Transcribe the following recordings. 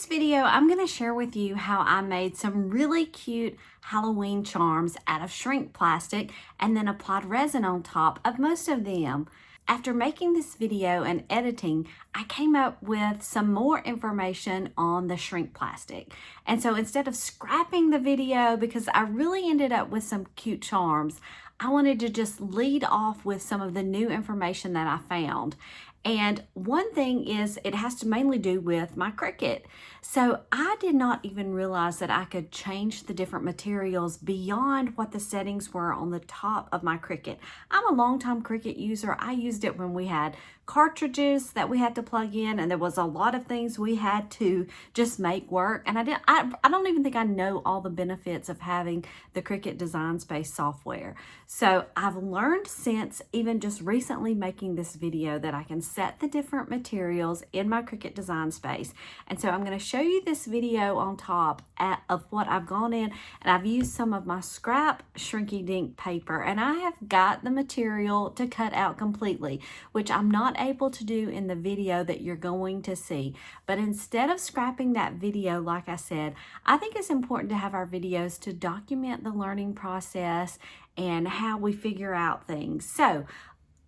this video, I'm going to share with you how I made some really cute Halloween charms out of shrink plastic and then applied resin on top of most of them. After making this video and editing, I came up with some more information on the shrink plastic. And so instead of scrapping the video, because I really ended up with some cute charms, I wanted to just lead off with some of the new information that I found. And one thing is it has to mainly do with my Cricut. So I did not even realize that I could change the different materials beyond what the settings were on the top of my Cricut. I'm a longtime Cricut user. I used it when we had cartridges that we had to plug in, and there was a lot of things we had to just make work. And I don't even think I know all the benefits of having the Cricut Design Space software. So I've learned since even just recently making this video that I can set the different materials in my Cricut Design Space. And so I'm going to show you this video on top of what I've gone in, and I've used some of my scrap Shrinky Dink paper, and I have got the material to cut out completely, which I'm not able to do in the video that you're going to see. But instead of scrapping that video, like I said, I think it's important to have our videos to document the learning process and how we figure out things. So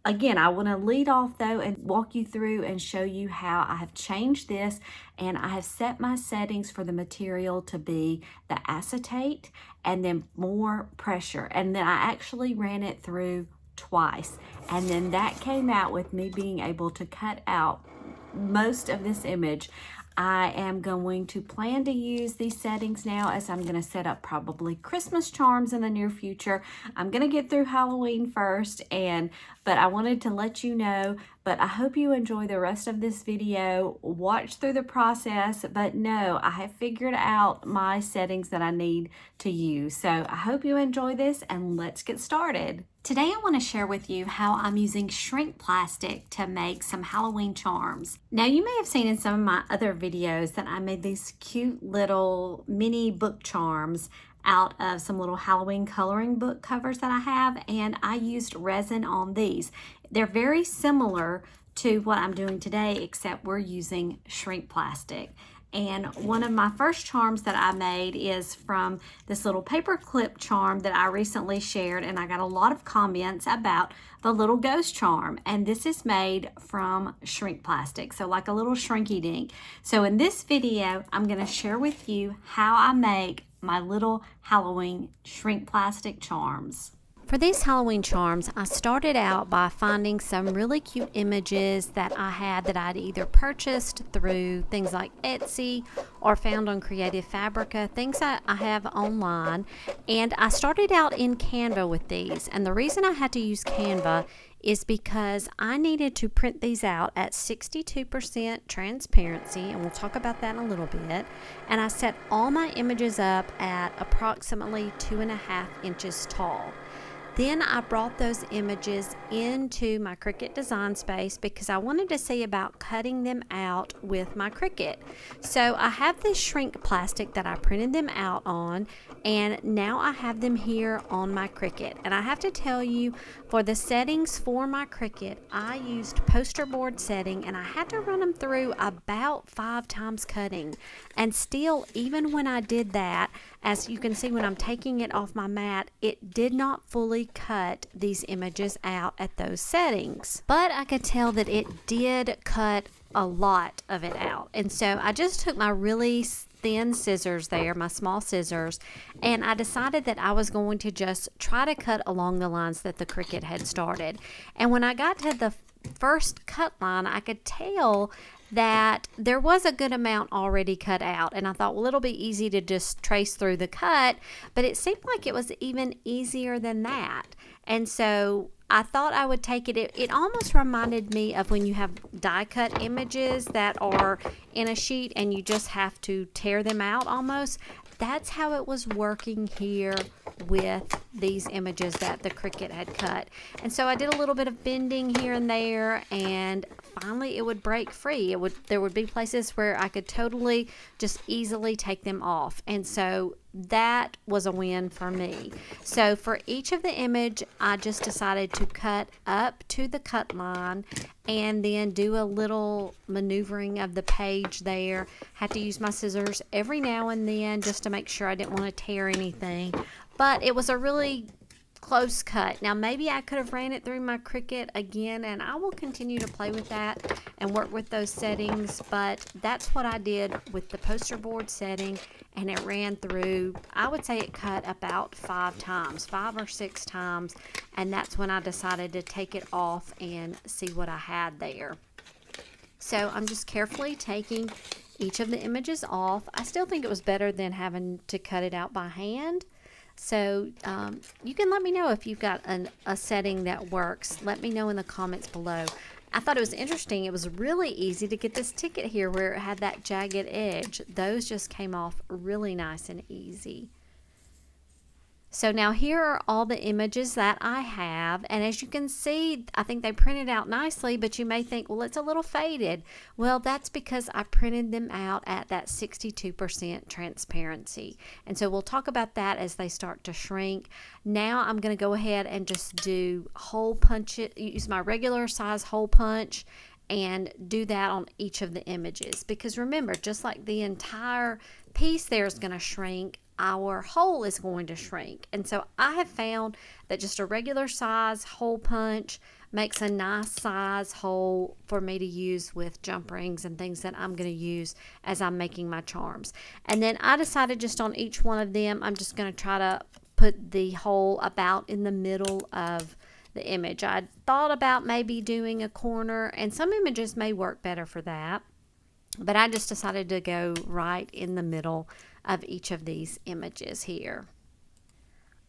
again, I want to lead off though and walk you through and show you how I have changed this, and I have set my settings for the material to be the acetate and then more pressure, and then I actually ran it through twice, and then that came out with me being able to cut out most of this image. I am going to plan to use these settings now, as I'm going to set up probably Christmas charms in the near future. I'm going to get through Halloween first, but I wanted to let you know. But I hope you enjoy the rest of this video. Watch through the process, but no, I have figured out my settings that I need to use. So I hope you enjoy this, and let's get started. Today I want to share with you how I'm using shrink plastic to make some Halloween charms. Now you may have seen in some of my other videos that I made these cute little mini book charms out of some little Halloween coloring book covers that I have, and I used resin on these. They're very similar to what I'm doing today, except we're using shrink plastic. And one of my first charms that I made is from this little paper clip charm that I recently shared, and I got a lot of comments about the little ghost charm. And this is made from shrink plastic, so like a little shrinky dink. So in this video, I'm going to share with you how I make my little Halloween shrink plastic charms. For these Halloween charms, I started out by finding some really cute images that I had that I'd either purchased through things like Etsy or found on Creative Fabrica, things that I have online. And I started out in Canva with these. And the reason I had to use Canva is because I needed to print these out at 62% transparency, and we'll talk about that in a little bit. And I set all my images up at approximately 2.5 inches tall. Then I brought those images into my Cricut Design Space because I wanted to see about cutting them out with my Cricut. So I have this shrink plastic that I printed them out on, and now I have them here on my Cricut. And I have to tell you, for the settings for my Cricut, I used poster board setting, and I had to run them through about 5 times cutting. And still, even when I did that, as you can see when I'm taking it off my mat, it did not fully cut these images out at those settings. But I could tell that it did cut a lot of it out. And so I just took my really thin scissors there, my small scissors, and I decided that I was going to just try to cut along the lines that the Cricut had started. And when I got to the first cut line, I could tell that there was a good amount already cut out, and I thought, well, it'll be easy to just trace through the cut, but it seemed like it was even easier than that. And so I thought I would take it. It almost reminded me of when you have die cut images that are in a sheet and you just have to tear them out almost. That's how it was working here with these images that the Cricut had cut. And so I did a little bit of bending here and there, and finally it would break free. There would be places where I could totally just easily take them off. And so that was a win for me. So for each of the image, I just decided to cut up to the cut line and then do a little maneuvering of the page there. Had to use my scissors every now and then just to make sure I didn't want to tear anything. But it was a really close cut. Now maybe I could have ran it through my Cricut again, and I will continue to play with that and work with those settings, but that's what I did with the poster board setting, and it ran through, I would say it cut about 5 or 6 times, and that's when I decided to take it off and see what I had there. So I'm just carefully taking each of the images off. I still think it was better than having to cut it out by hand. So you can let me know if you've got a setting that works. Let me know in the comments below. I thought it was interesting. It was really easy to get this ticket here where it had that jagged edge. Those just came off really nice and easy. So now here are all the images that I have, and as you can see, I think they printed out nicely, but you may think, well, it's a little faded. Well, that's because I printed them out at that 62% transparency, and so we'll talk about that as they start to shrink. Now I'm going to go ahead and just do hole punch it, use my regular size hole punch, and do that on each of the images, because remember, just like the entire piece there is going to shrink, our hole is going to shrink. And so I have found that just a regular size hole punch makes a nice size hole for me to use with jump rings and things that I'm going to use as I'm making my charms. And then I decided just on each one of them, I'm just going to try to put the hole about in the middle of the image. I thought about maybe doing a corner, and some images may work better for that, but I just decided to go right in the middle of each of these images here.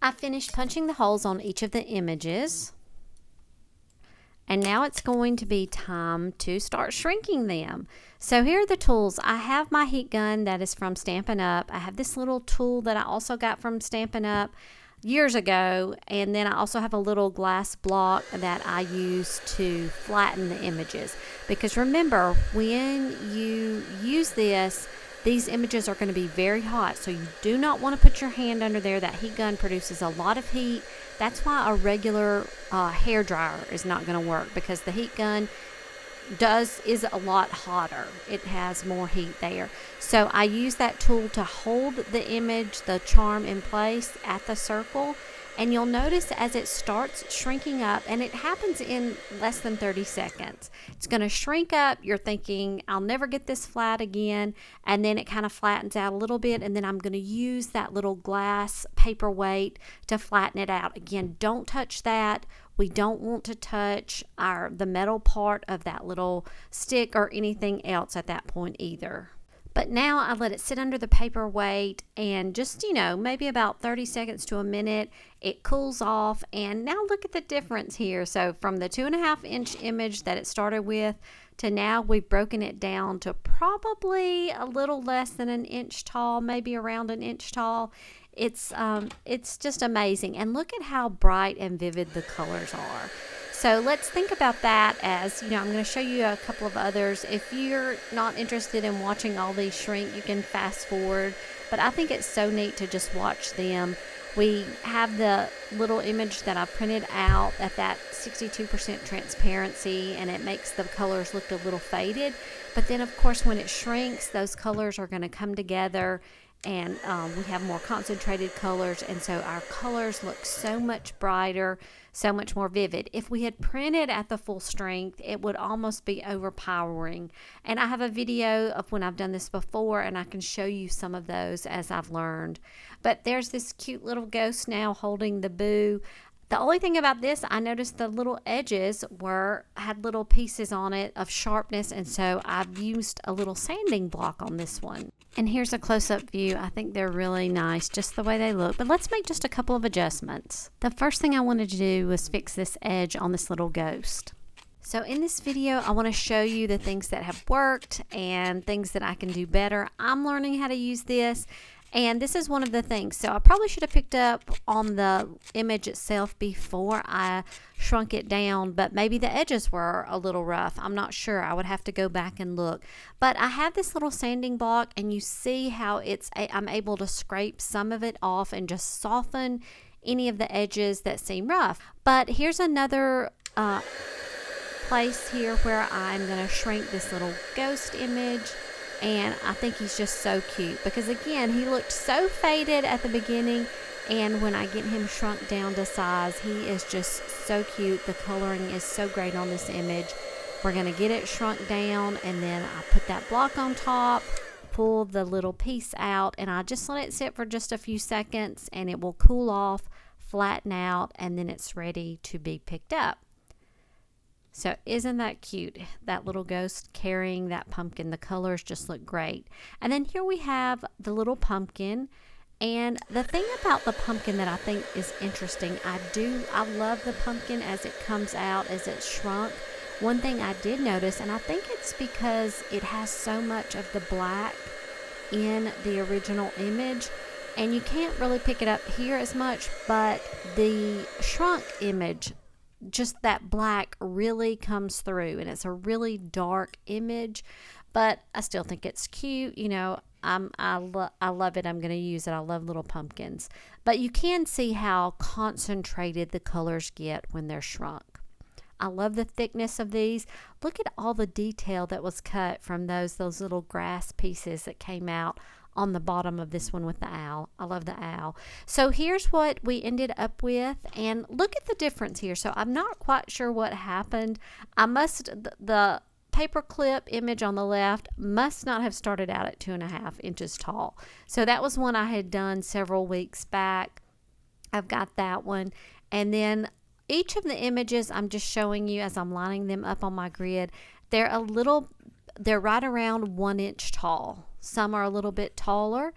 I finished punching the holes on each of the images, and now it's going to be time to start shrinking them. So here are the tools. I have my heat gun that is from Stampin' Up. I have this little tool that I also got from Stampin' Up years ago, and then I also have a little glass block that I use to flatten the images, because remember, when you use this, these images are going to be very hot, so you do not want to put your hand under there. That heat gun produces a lot of heat. That's why a regular hair dryer is not going to work, because the heat gun is a lot hotter. It has more heat there. So I use that tool to hold the image, the charm, in place at the circle, and you'll notice as it starts shrinking up, and it happens in less than 30 seconds. It's going to shrink up. You're thinking, I'll never get this flat again, and then it kind of flattens out a little bit, and then I'm going to use that little glass paperweight to flatten it out. Again, don't touch that. We don't want to touch the metal part of that little stick or anything else at that point either. But now I let it sit under the paperweight, and just, maybe about 30 seconds to a minute, it cools off. And now look at the difference here. So from the 2.5-inch image that it started with to now, we've broken it down to probably a little less than an inch tall, maybe around an inch tall. It's just amazing. And look at how bright and vivid the colors are. So let's think about that as, I'm going to show you a couple of others. If you're not interested in watching all these shrink, you can fast forward. But I think it's so neat to just watch them. We have the little image that I printed out at that 62% transparency, and it makes the colors look a little faded. But then, of course, when it shrinks, those colors are going to come together, and we have more concentrated colors, and so our colors look so much brighter, so much more vivid. If we had printed at the full strength, it would almost be overpowering. And I have a video of when I've done this before, and I can show you some of those as I've learned. But there's this cute little ghost now holding the boo. The only thing about this, I noticed the little edges had little pieces on it of sharpness, and so I've used a little sanding block on this one. And here's a close-up view. I think they're really nice, just the way they look. But let's make just a couple of adjustments. The first thing I wanted to do was fix this edge on this little ghost. So in this video, I want to show you the things that have worked and things that I can do better. I'm learning how to use this, And this is one of the things. So I probably should have picked up on the image itself before I shrunk it down, but maybe the edges were a little rough. I'm not sure. I would have to go back and look. But I have this little sanding block, and you see how I'm able to scrape some of it off and just soften any of the edges that seem rough. But here's another place here where I'm going to shrink this little ghost image. And I think he's just so cute because, again, he looked so faded at the beginning, and when I get him shrunk down to size, he is just so cute. The coloring is so great on this image. We're going to get it shrunk down, and then I put that block on top, pull the little piece out, and I just let it sit for just a few seconds, and it will cool off, flatten out, and then it's ready to be picked up. So isn't that cute? That little ghost carrying that pumpkin. The colors just look great. And then here we have the little pumpkin. And the thing about the pumpkin that I think is interesting, I love the pumpkin as it comes out, as it's shrunk. One thing I did notice, and I think it's because it has so much of the black in the original image, and you can't really pick it up here as much, but the shrunk image, just that black really comes through, and it's a really dark image, but I still think it's cute. You know, I love it. I'm going to use it. I love little pumpkins, but you can see how concentrated the colors get when they're shrunk. I love the thickness of these. Look at all the detail that was cut from those little grass pieces that came out on the bottom of this one with the owl. I love the owl. So here's what we ended up with, and look at the difference here. So I'm not quite sure what happened. The paper clip image on the left must not have started out at 2.5 inches tall. So that was one I had done several weeks back. I've got that one. And then each of the images I'm just showing you as I'm lining them up on my grid, they're right around 1 inch tall. Some are a little bit taller.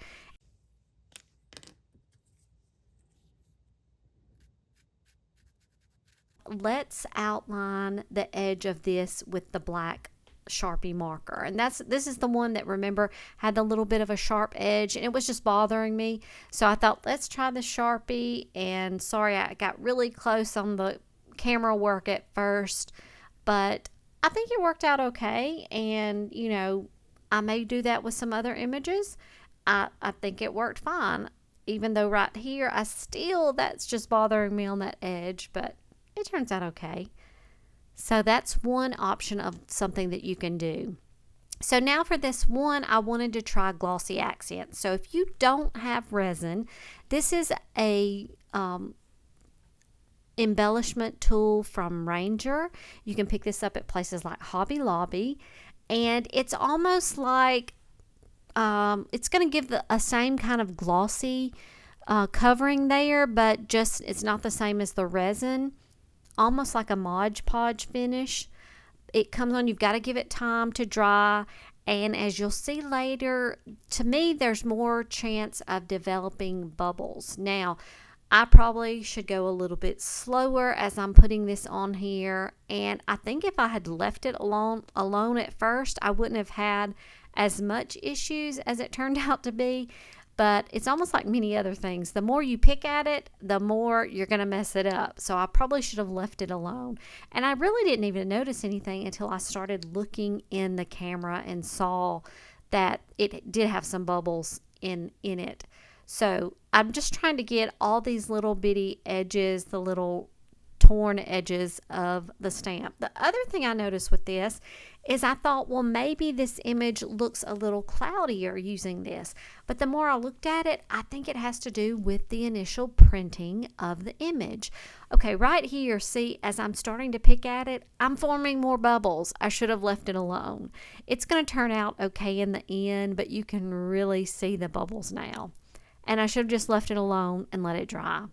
Let's outline the edge of this with the black Sharpie marker. And this is the one that, remember, had the little bit of a sharp edge, and it was just bothering me. So I thought, let's try the Sharpie. And sorry, I got really close on the camera work at first, but I think it worked out okay. And, you know, I may do that with some other images. I think it worked fine, even though right here, that's just bothering me on that edge, but it turns out okay. So that's one option of something that you can do. So now for this one, I wanted to try glossy accents. So if you don't have resin, this is a embellishment tool from Ranger. You can pick this up at places like Hobby Lobby, and it's almost like it's going to give a same kind of glossy covering there, but just it's not the same as the resin. Almost like a Mod Podge finish. It comes on, you've got to give it time to dry, and as you'll see later, to me there's more chance of developing bubbles. Now, I probably should go a little bit slower as I'm putting this on here, and I think if I had left it alone at first, I wouldn't have had as much issues as it turned out to be. But it's almost like many other things. The more you pick at it, the more you're going to mess it up. So I probably should have left it alone. And I really didn't even notice anything until I started looking in the camera and saw that it did have some bubbles in it. So I'm just trying to get all these little bitty edges, the little torn edges of the stamp. The other thing I noticed with this is I thought, well, maybe this image looks a little cloudier using this. But the more I looked at it, I think it has to do with the initial printing of the image. Okay, right here, see, as I'm starting to pick at it, I'm forming more bubbles. I should have left it alone. It's going to turn out okay in the end, but you can really see the bubbles now. And I should have just left it alone and let it dry.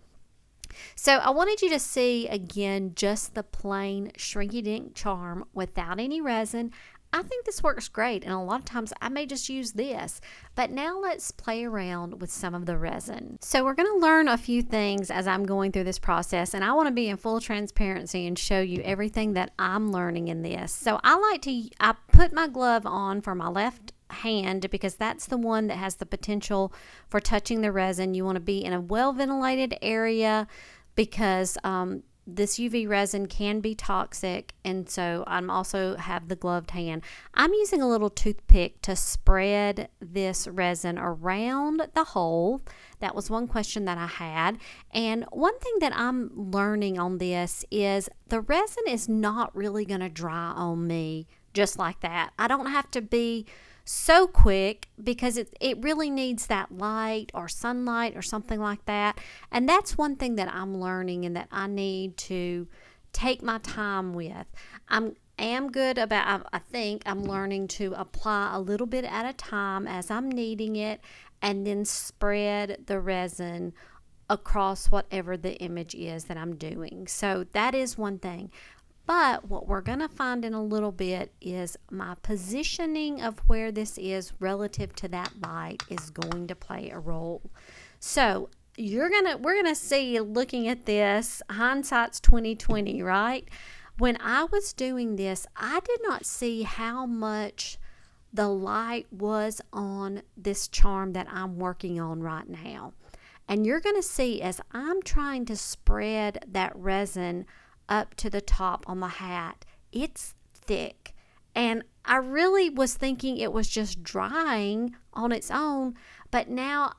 So I wanted you to see again just the plain Shrinky Dink charm without any resin. I think this works great, and a lot of times I may just use this. But now let's play around with some of the resin. So we're going to learn a few things as I'm going through this process, and I want to be in full transparency and show you everything that I'm learning in this. So I put my glove on for my left hand because that's the one that has the potential for touching the resin. You want to be in a well ventilated area because this UV resin can be toxic, and so I'm also have the gloved hand. I'm using a little toothpick to spread this resin around the hole. That was one question that I had. And one thing that I'm learning on this is the resin is not really going to dry on me just like that. I don't have to be so quick because it really needs that light or sunlight or something like that. And that's one thing that I'm learning and that I need to take my time with. I think I'm learning to apply a little bit at a time as I'm needing it, and then spread the resin across whatever the image is that I'm doing. So that is one thing. But what we're going to find in a little bit is my positioning of where this is relative to that light is going to play a role. So we're going to see, looking at this, hindsight's 2020, right? When I was doing this, I did not see how much the light was on this charm that I'm working on right now. And you're going to see as I'm trying to spread that resin up to the top on the hat, it's thick. And I really was thinking it was just drying on its own, but now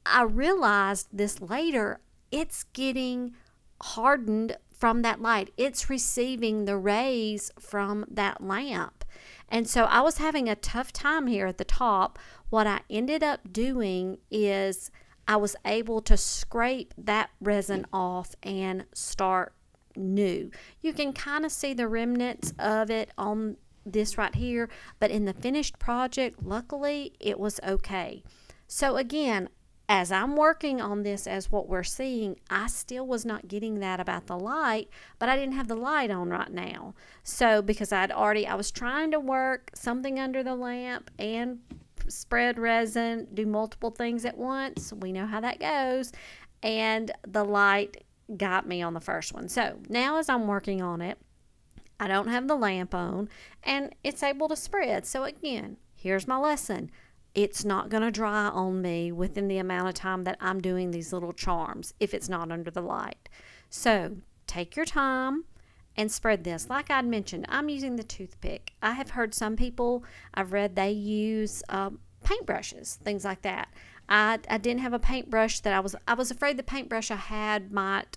I realized this later, it's getting hardened from that light. It's receiving the rays from that lamp. And so I was having a tough time here at the top. What I ended up doing is I was able to scrape that resin off and start new. You can kind of see the remnants of it on this right here, but in the finished project, luckily it was okay. So again, as I'm working on this, as what we're seeing, I still was not getting that about the light, but I didn't have the light on right now. So because I was trying to work something under the lamp and spread resin, do multiple things at once. We know how that goes. And the light got me on the first one. So now as I'm working on it, I don't have the lamp on and it's able to spread. So again, here's my lesson. It's not going to dry on me within the amount of time that I'm doing these little charms if it's not under the light. So take your time and spread this. Like I'd mentioned, I'm using the toothpick. I have heard some people, I've read they use paintbrushes, things like that. I didn't have a paintbrush that I was afraid the paintbrush I had might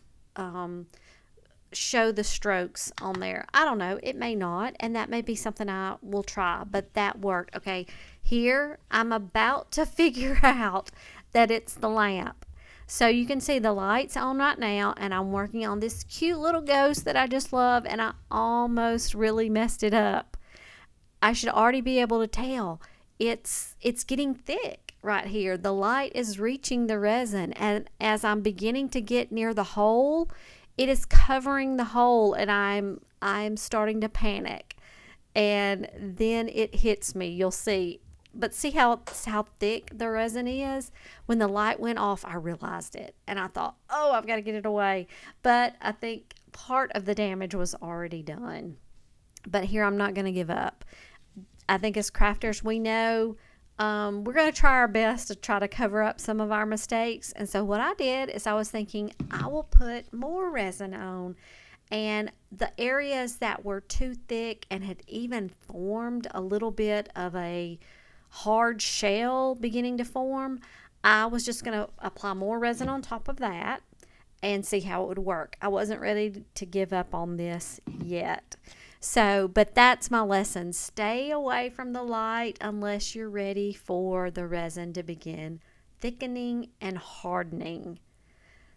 show the strokes on there. I don't know. It may not, and that may be something I will try, but that worked. Okay, here I'm about to figure out that it's the lamp. So you can see the light's on right now, and I'm working on this cute little ghost that I just love, and I almost really messed it up. I should already be able to tell. It's getting thick right here. The light is reaching the resin, and as I'm beginning to get near the hole, it is covering the hole, and I'm starting to panic. And then it hits me. You'll see. But see how thick the resin is? When the light went off, I realized it, and I thought, oh, I've got to get it away. But I think part of the damage was already done. But here I'm not going to give up. I think as crafters, we know we're going to try our best to try to cover up some of our mistakes. And so what I did is I was thinking I will put more resin on, and the areas that were too thick and had even formed a little bit of a hard shell beginning to form, I was just going to apply more resin on top of that and see how it would work. I wasn't ready to give up on this yet. So, but that's my lesson. Stay away from the light unless you're ready for the resin to begin thickening and hardening.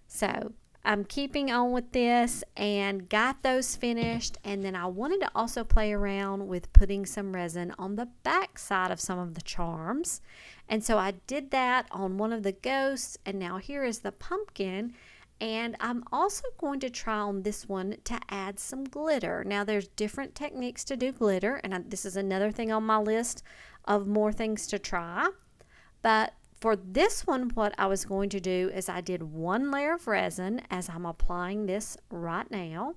So, I'm keeping on with this and got those finished, and then I wanted to also play around with putting some resin on the back side of some of the charms. And so I did that on one of the ghosts, and now here is the pumpkin. And I'm also going to try on this one to add some glitter. Now there's different techniques to do glitter, and this is another thing on my list of more things to try. But for this one, what I was going to do is I did one layer of resin as I'm applying this right now.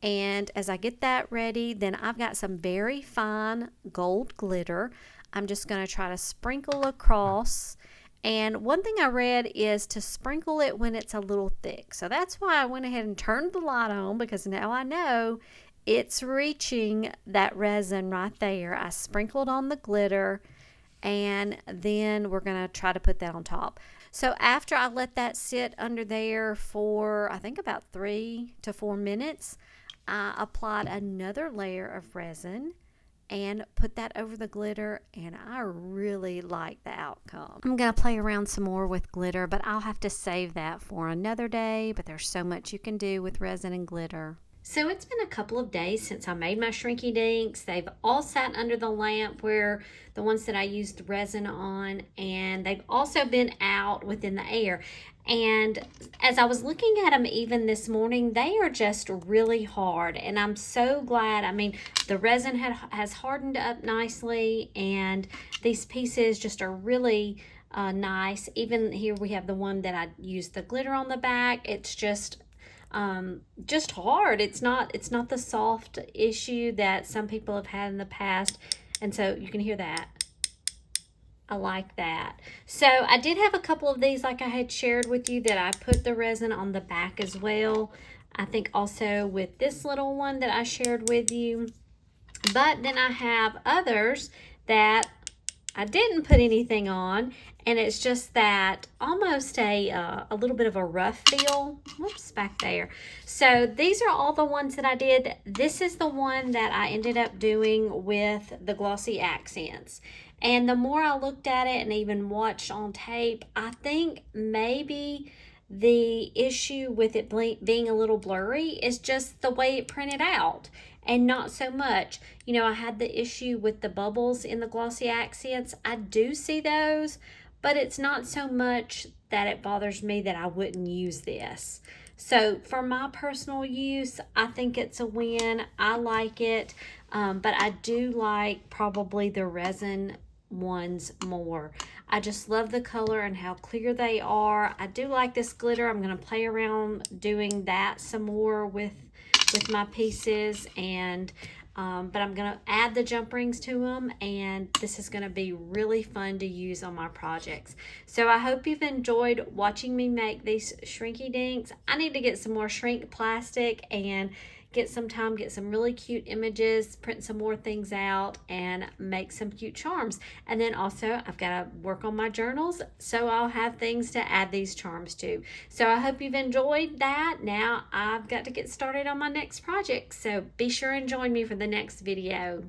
And as I get that ready, then I've got some very fine gold glitter. I'm just going to try to sprinkle across. And one thing I read is to sprinkle it when it's a little thick. So that's why I went ahead and turned the light on, because now I know it's reaching that resin right there. I sprinkled on the glitter, and then we're going to try to put that on top. So after I let that sit under there for I think about 3 to 4 minutes, I applied another layer of resin and put that over the glitter, and I really like the outcome. I'm going to play around some more with glitter, but I'll have to save that for another day, but there's so much you can do with resin and glitter. So it's been a couple of days since I made my shrinky dinks. They've all sat under the lamp, where the ones that I used resin on, and they've also been out within the air. And as I was looking at them even this morning, they are just really hard, and I'm so glad. I mean, the resin has hardened up nicely, and these pieces just are really nice. Even here we have the one that I used the glitter on the back. It's just hard. It's not the soft issue that some people have had in the past, and so you can hear that. I like that. So I did have a couple of these, like I had shared with you, that I put the resin on the back as well. I think also with this little one that I shared with you. But then I have others that I didn't put anything on, and it's just that almost a little bit of a rough feel. Whoops, back there. So these are all the ones that I did. This is the one that I ended up doing with the glossy accents. And the more I looked at it and even watched on tape, I think maybe the issue with it being a little blurry is just the way it printed out, and not so much. You know, I had the issue with the bubbles in the glossy accents. I do see those, but it's not so much that it bothers me that I wouldn't use this. So for my personal use, I think it's a win. I like it, but I do like probably the resin ones more. I just love the color and how clear they are. I do like this glitter. I'm going to play around doing that some more with my pieces, and but I'm going to add the jump rings to them, and this is going to be really fun to use on my projects. So I hope you've enjoyed watching me make these shrinky dinks. I need to get some more shrink plastic and get some really cute images, print some more things out, and make some cute charms. And then also I've got to work on my journals, so I'll have things to add these charms to. So I hope you've enjoyed that. Now I've got to get started on my next project, so be sure and join me for the next video.